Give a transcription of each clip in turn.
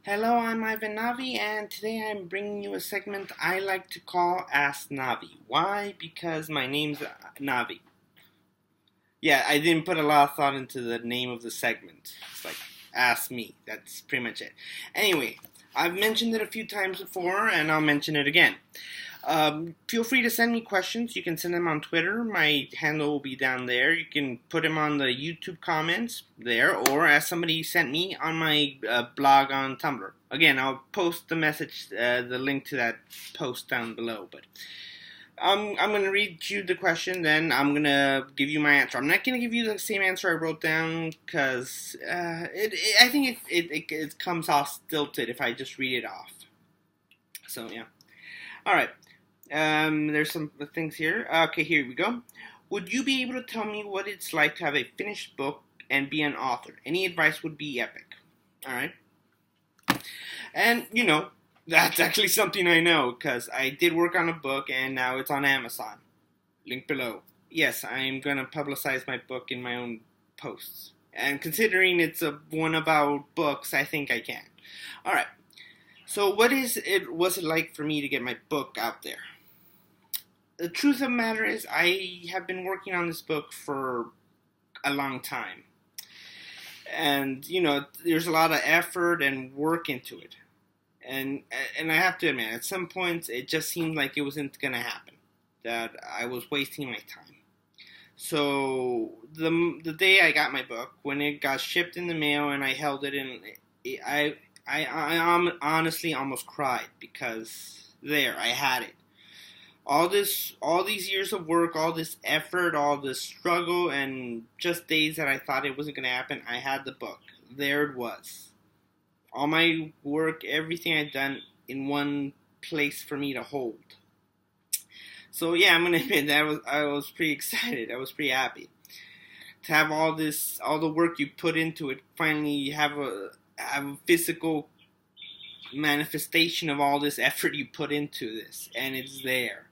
Hello, I'm Ivan Navi, and today I'm bringing you a segment I like to call Ask Navi. Why? Because my name's Navi. Yeah, I didn't put a lot of thought into the name of the segment. It's like, Ask Me. That's pretty much it. Anyway, I've mentioned it a few times before, and I'll mention it again. Feel free to send me questions. You can send them on Twitter. My handle will be down there. You can put them on the YouTube comments there, or as somebody sent me on my blog on Tumblr. Again, I'll post the message, the link to that post down below. But I'm going to read you the question, then I'm going to give you my answer. I'm not going to give you the same answer I wrote down because I think it comes off stilted if I just read it off. So, yeah. All right. There's some things here. Okay, here we go. Would you be able to tell me what it's like to have a finished book and be an author? Any advice would be epic. All right. And, that's actually something I know because I did work on a book and now it's on Amazon. Link below. Yes, I'm going to publicize my book in my own posts. And considering it's one about books, I think I can. All right. So what was it like for me to get my book out there? The truth of the matter is I have been working on this book for a long time. And, there's a lot of effort and work into it. And I have to admit, at some points it just seemed like it wasn't going to happen. That I was wasting my time. So the day I got my book, when it got shipped in the mail and I held it in, I honestly almost cried because I had it. All these years of work, all this effort, all this struggle, and just days that I thought it wasn't going to happen, I had the book. There it was. All my work, everything I'd done in one place for me to hold. So yeah, I'm going to admit that I was pretty excited. I was pretty happy. To have all the work you put into it, finally have a physical manifestation of all this effort you put into this, and it's there.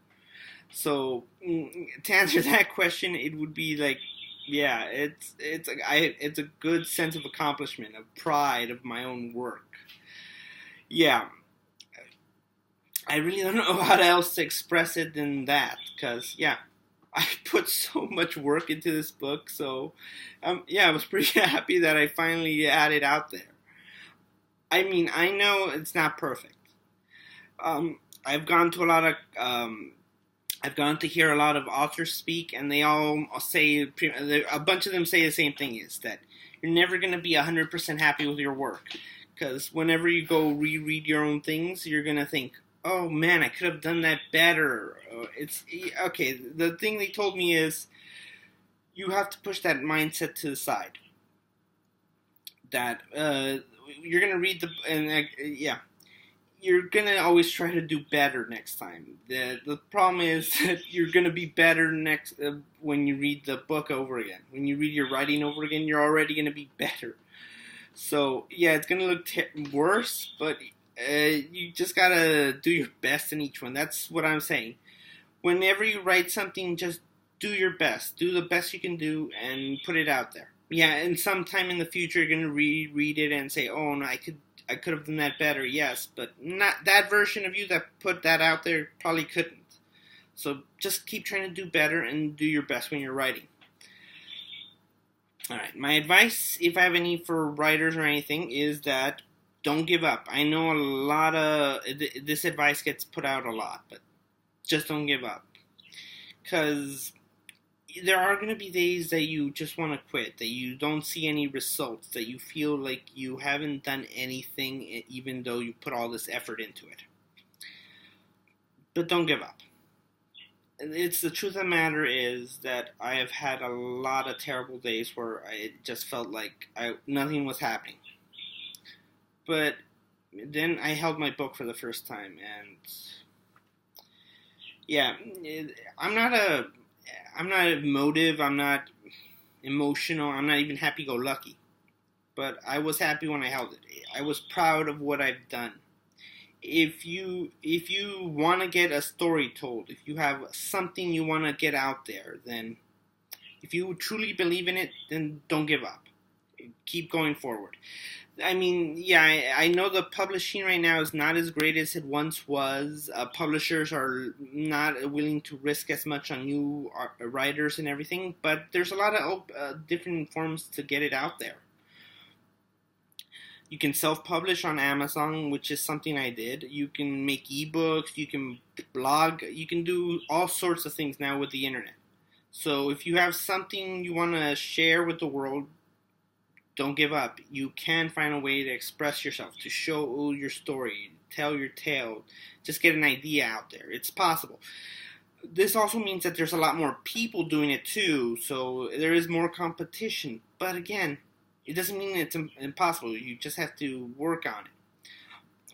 So to answer that question, it would be like, yeah, it's a good sense of accomplishment, of pride of my own work. Yeah, I really don't know how else to express it than that, because yeah, I put so much work into this book. So yeah, I was pretty happy that I finally had it out there. I mean, I know it's not perfect. I've gone to hear a lot of authors speak, and they all say, a bunch of them say the same thing, is that you're never going to be 100% happy with your work. Because whenever you go reread your own things, you're going to think, oh man, I could have done that better. Okay, the thing they told me is, you have to push that mindset to the side. That, you're going to read you're going to always try to do better next time. The problem is that you're going to be better when you read the book over again. When you read your writing over again, you're already going to be better. So, yeah, it's going to look worse, but you just got to do your best in each one. That's what I'm saying. Whenever you write something, just do your best. Do the best you can do and put it out there. Yeah, and sometime in the future, you're going to reread it and say, oh, no, I could have done that better, yes, but not that version of you that put that out there probably couldn't. So just keep trying to do better and do your best when you're writing. Alright, my advice, if I have any for writers or anything, is that don't give up. I know a lot of this advice gets put out a lot, but just don't give up. Because there are going to be days that you just want to quit, that you don't see any results, that you feel like you haven't done anything even though you put all this effort into it. But don't give up. It's the truth of the matter is that I have had a lot of terrible days where it just felt like nothing was happening. But then I held my book for the first time, and yeah, I'm not emotive, I'm not emotional, I'm not even happy-go-lucky. But I was happy when I held it. I was proud of what I've done. If you want to get a story told, if you have something you want to get out there, then if you truly believe in it, then don't give up. Keep going forward. I mean, yeah, I know the publishing right now is not as great as it once was. Publishers are not willing to risk as much on new writers and everything, but there's a lot of different forms to get it out there. You can self-publish on Amazon, which is something I did. You can make ebooks, you can blog, you can do all sorts of things now with the internet. So if you have something you want to share with the world, don't give up. You can find a way to express yourself, to show your story, tell your tale, just get an idea out there. It's possible. This also means that there's a lot more people doing it too, so there is more competition. But again, it doesn't mean it's impossible. You just have to work on it.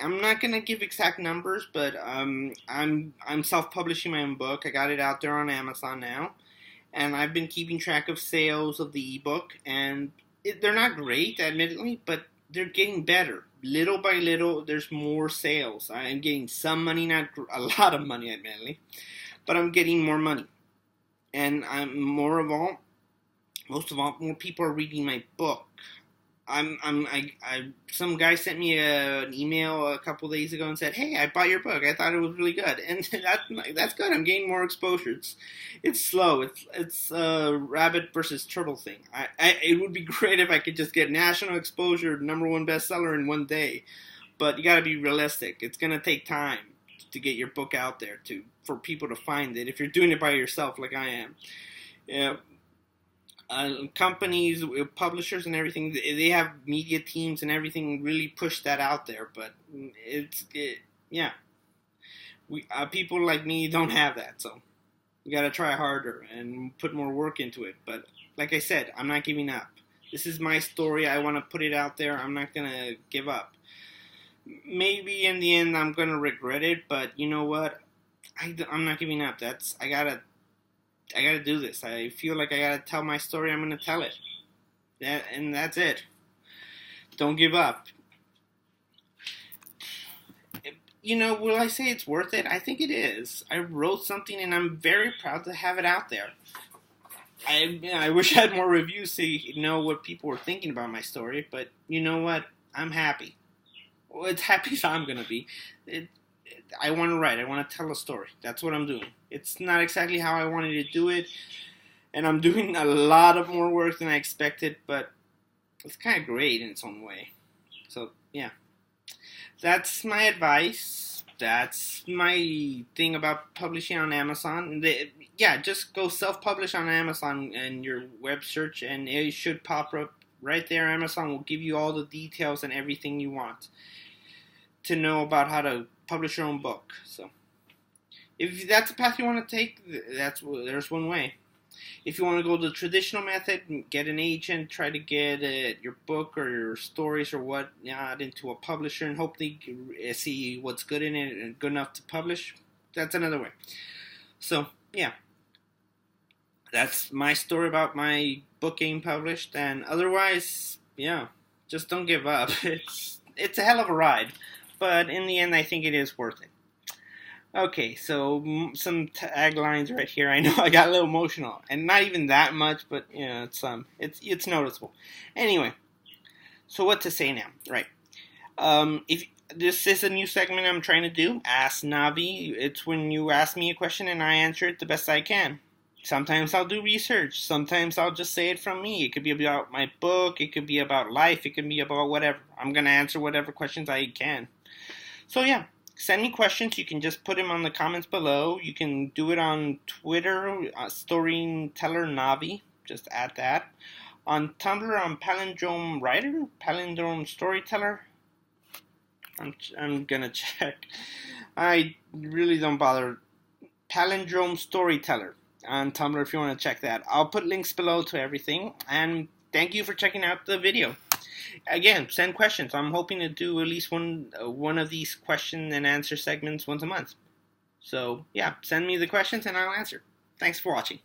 I'm not gonna give exact numbers, but I'm self-publishing my own book. I got it out there on Amazon now, and I've been keeping track of sales of the ebook, and they're not great, admittedly, but they're getting better. Little by little, there's more sales. I'm getting some money, not a lot of money, admittedly, but I'm getting more money, and most of all, more people are reading my book. Some guy sent me an email a couple days ago and said, "Hey, I bought your book. I thought it was really good," and that's good. I'm getting more exposure. It's slow. It's a rabbit versus turtle thing. It would be great if I could just get national exposure, #1 bestseller in one day, but you got to be realistic. It's gonna take time to get your book out there for people to find it. If you're doing it by yourself, like I am, yeah. Companies, publishers, and everything, they have media teams and everything really push that out there. But yeah, people like me don't have that, so we gotta try harder and put more work into it. But like I said, I'm not giving up. This is my story. I want to put it out there. I'm not gonna give up. Maybe in the end I'm gonna regret it, but you know what? I'm not giving up. I gotta do this. I feel like I gotta tell my story. I'm gonna tell it. And that's it. Don't give up. Will I say it's worth it? I think it is. I wrote something and I'm very proud to have it out there. I wish I had more reviews so you know what people were thinking about my story, but you know what? I'm happy. Well, it's happy as I'm gonna be. I want to write. I want to tell a story. That's what I'm doing. It's not exactly how I wanted to do it, and I'm doing a lot of more work than I expected, but it's kind of great in its own way. So, yeah. That's my advice. That's my thing about publishing on Amazon. Just go self-publish on Amazon and your web search, and it should pop up right there. Amazon will give you all the details and everything you want to know about how to publish your own book. So if that's the path you want to take, there's one way. If you want to go the traditional method, get an agent, try to get your book or your stories or whatnot into a publisher and hopefully see what's good in it and good enough to publish, that's another way. So yeah, that's my story about my book getting published. And otherwise, yeah, just don't give up. It's a hell of a ride, but in the end, I think it is worth it. Okay, so some taglines right here. I know I got a little emotional, and not even that much, but it's noticeable. Anyway, so what to say now, right? If this is a new segment I'm trying to do, Ask Navi. It's when you ask me a question and I answer it the best I can. Sometimes I'll do research. Sometimes I'll just say it from me. It could be about my book. It could be about life. It could be about whatever. I'm going to answer whatever questions I can. So yeah, send me questions. You can just put them on the comments below. You can do it on Twitter, Storyteller Navi. Just add that. On Tumblr, I'm Palindrome Writer, Palindrome Storyteller. I'm going to check. I really don't bother. Palindrome Storyteller on Tumblr if you want to check that. I'll put links below to everything, and thank you for checking out the video. Again, send questions. I'm hoping to do at least one of these question and answer segments once a month. So yeah, send me the questions and I'll answer. Thanks for watching.